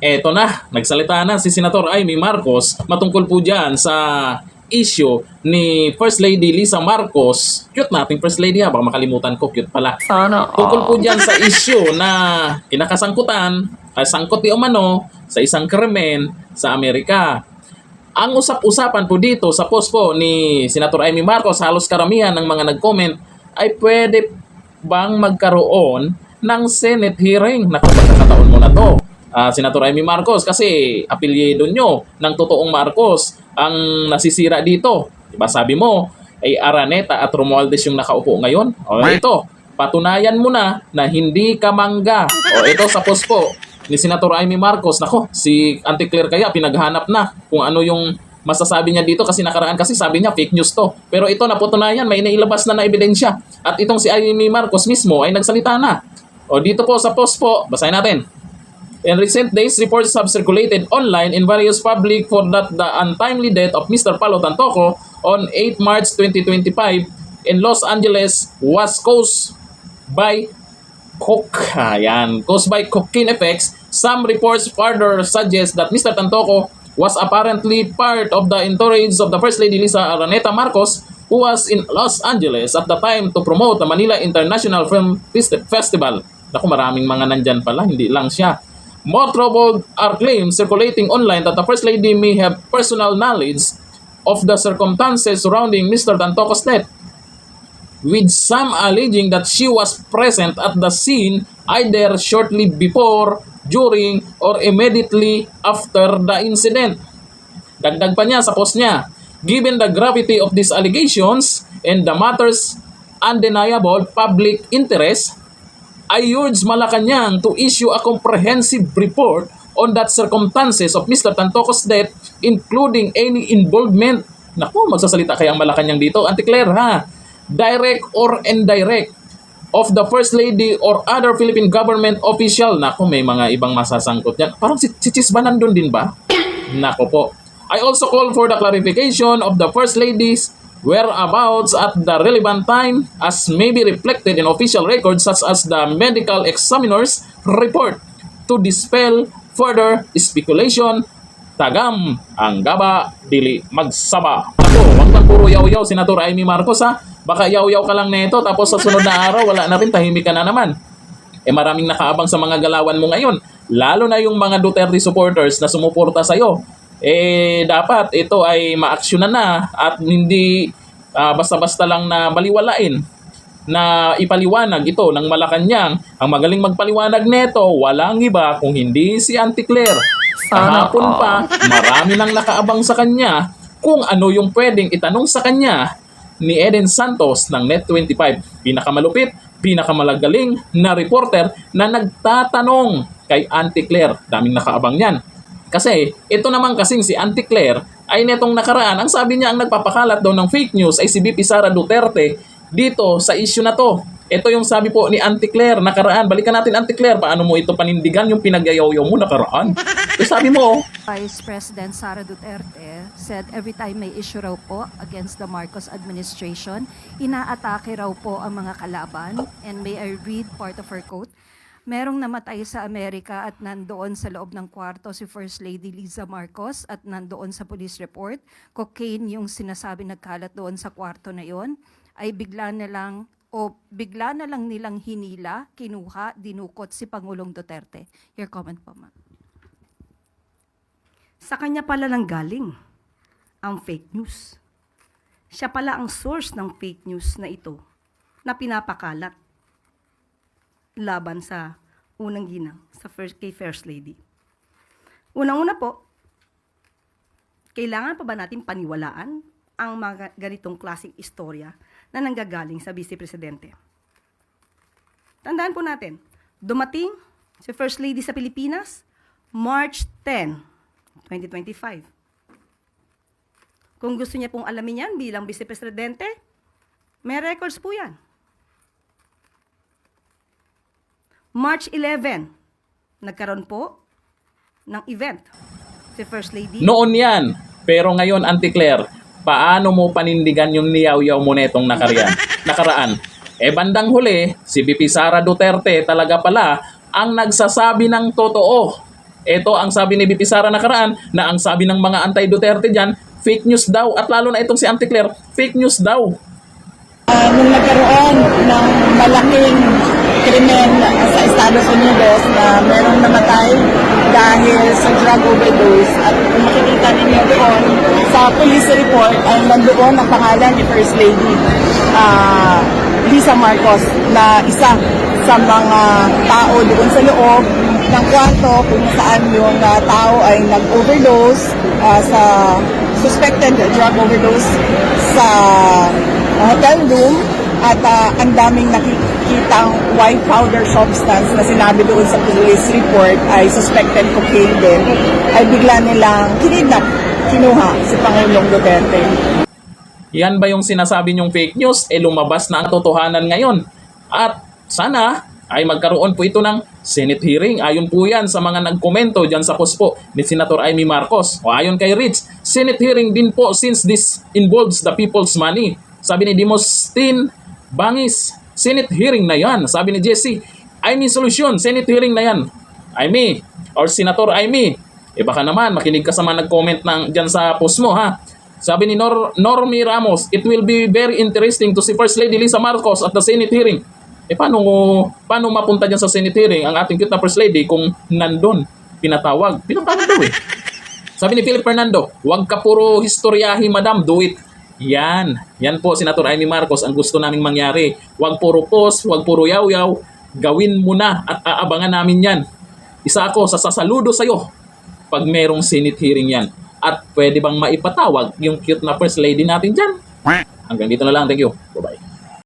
Eto na, nagsalita na si Senator Amy Marcos matungkol po dyan sa issue ni First Lady Lisa Marcos. Cute nating First Lady ha, baka makalimutan ko, cute pala. Sana Tungkol po all. dyan sa issue na kinakasangkutan, sangkot di umano sa isang krimen sa Amerika. Ang usap-usapan po dito sa post po ni Senator Amy Marcos, halos karamihan ng mga nag-comment ay pwede bang magkaroon ng Senate hearing? Naku, pagkakataon mo na to. Senator Amy Marcos, kasi apelyido nyo ng totoong Marcos ang nasisira dito. Diba sabi mo, ay Araneta at Romualdez yung nakaupo ngayon? O ito, patunayan mo na na hindi ka mangga. O ito sa post po ni Senator Amy Marcos. Nako, si Auntie Claire kaya pinaghanap na kung ano yung masasabi niya dito kasi nakaraan kasi sabi niya fake news to. Pero ito napatunayan, may nailabas na ebidensya. At itong si Amy Marcos mismo ay nagsalita na. O dito po sa post po, basahin natin. In recent days, reports have circulated online in various public for that the untimely death of Mr. Palo Tantoco on 8 March 2025 in Los Angeles was caused by cocaine effects. Some reports further suggest that Mr. Tantoco was apparently part of the entourage of the First Lady Lisa Araneta Marcos, who was in Los Angeles at the time to promote the Manila International Film Festival. Naku, maraming mga nandyan pala, hindi lang siya. More troubled are claims circulating online that the First Lady may have personal knowledge of the circumstances surrounding Mr. Tantoco's death, with some alleging that she was present at the scene either shortly before, during, or immediately after the incident. Dagdag pa niya sa post niya, given the gravity of these allegations and the matter's undeniable public interest, I urge Malacanang to issue a comprehensive report on that circumstances of Mr. Tantoco's death, including any involvement. Naku, magsasalita kaya ang Malacanang dito. Auntie Claire ha, direct or indirect, of the First Lady or other Philippine government official. Naku, may mga ibang masasangkot yan. Parang si Chis ba nandun din ba? Naku po. I also call for the clarification of the First Lady's whereabouts at the relevant time as may be reflected in official records such as the medical examiner's report to dispel further speculation. Tagam ang gaba, dili magsaba. Ako, wag lang puro yaw-yaw, Senator Amy Marcos ha. Baka yaw-yaw ka lang nito tapos sa sunod na araw wala na rin, tahimik ka na naman. Maraming nakaabang sa mga galawan mo ngayon. Lalo na yung mga Duterte supporters na sumuporta sa'yo. Dapat ito ay maaksyonan na at hindi basta-basta lang na baliwalain na ipaliwanag ito ng Malacanang. Ang magaling magpaliwanag neto, walang iba kung hindi si Auntie Claire. Kahapon pa, marami nang nakaabang sa kanya kung ano yung pwedeng itanong sa kanya ni Eden Santos ng Net25. Pinakamalupit, pinakamalagaling na reporter na nagtatanong kay Auntie Claire. Daming nakaabang yan. Kasi ito naman kasing si Auntie Claire ay netong nakaraan, ang sabi niya ang nagpapakalat daw ng fake news ay si VP Sara Duterte dito sa issue na to. Ito yung sabi po ni Auntie Claire nakaraan. Balikan natin Auntie Claire, paano mo ito panindigan yung pinagyayaw mo nakaraan? So sabi mo, Vice President Sara Duterte said every time may issue raw po against the Marcos administration, inaatake raw po ang mga kalaban. And may I read part of her quote? Merong namatay sa Amerika at nandoon sa loob ng kwarto si First Lady Lisa Marcos at nandoon sa police report. Cocaine yung sinasabi nagkalat doon sa kwarto na yon, ay bigla na lang nilang hinila, kinuha, dinukot si Pangulong Duterte. Your comment po, ma'am. Sa kanya pala lang galing ang fake news. Siya pala ang source ng fake news na ito na pinapakalat laban sa unang ginang kay First Lady. Unang-una po, kailangan pa ba natin paniwalaan ang mga ganitong klaseng istorya na nanggagaling sa Vice Presidente? Tandaan po natin, dumating si First Lady sa Pilipinas March 10, 2025. Kung gusto niya pong alamin yan bilang Vice Presidente, may records po yan. March 11, nagkaroon po ng event si First Lady. noon yan. Pero ngayon, Auntie Claire, paano mo panindigan yung niyaw-yaw mo netong nakaraan? Bandang huli, si VP Sara Duterte talaga pala ang nagsasabi ng totoo. Ito ang sabi ni BP Sara nakaraan na ang sabi ng mga anti-Duterte dyan, fake news daw. At lalo na itong si Auntie Claire, fake news daw. Nung nagkaroon ng malaking krimen sa Estados Unidos na merong namatay dahil sa drug overdose at kung makikita ninyo doon sa police report ay nandoon ang pangalan ni First Lady Lisa Marcos na isa sa mga tao doon sa loob ng kwarto kung saan yung tao ay nag-overdose sa suspected drug overdose sa hotel room at ang daming nakikitang white powder substance na sinabi doon sa police report ay suspected cocaine din ay bigla nilang kinuha si Pangulong Duterte. Yan ba yung sinasabi niyong fake news? Lumabas na ang totohanan ngayon. At sana ay magkaroon po ito ng Senate hearing. Ayon po yan sa mga nagkomento dyan sa post po ni Senator Amy Marcos. O ayon kay Rich, Senate hearing din po since this involves the people's money. Sabi ni Dimostin Bangis, Senate hearing na yan. Sabi ni Jesse, Amy Solution, Senate hearing na yan. Amy, or Senator Amy, baka naman makinig ka sa mga nag-comment dyan sa post mo ha. Sabi ni Normie Ramos, it will be very interesting to see First Lady Lisa Marcos at the Senate hearing. Paano mapunta dyan sa Senate hearing ang ating cute na First Lady kung nandun? Pinatawag daw eh. Sabi ni Philip Fernando, wag ka puro historyahi madam, do it. Yan po, Senator Amy Marcos, ang gusto naming mangyari. Wag puro post, wag puro yaw-yaw, gawin mo na at aabangan namin yan. Isa ako sa sasaludo sa'yo pag merong Senate hearing yan. At pwede bang maipatawag yung cute na First Lady natin dyan? Hanggang dito na lang, thank you. Bye-bye.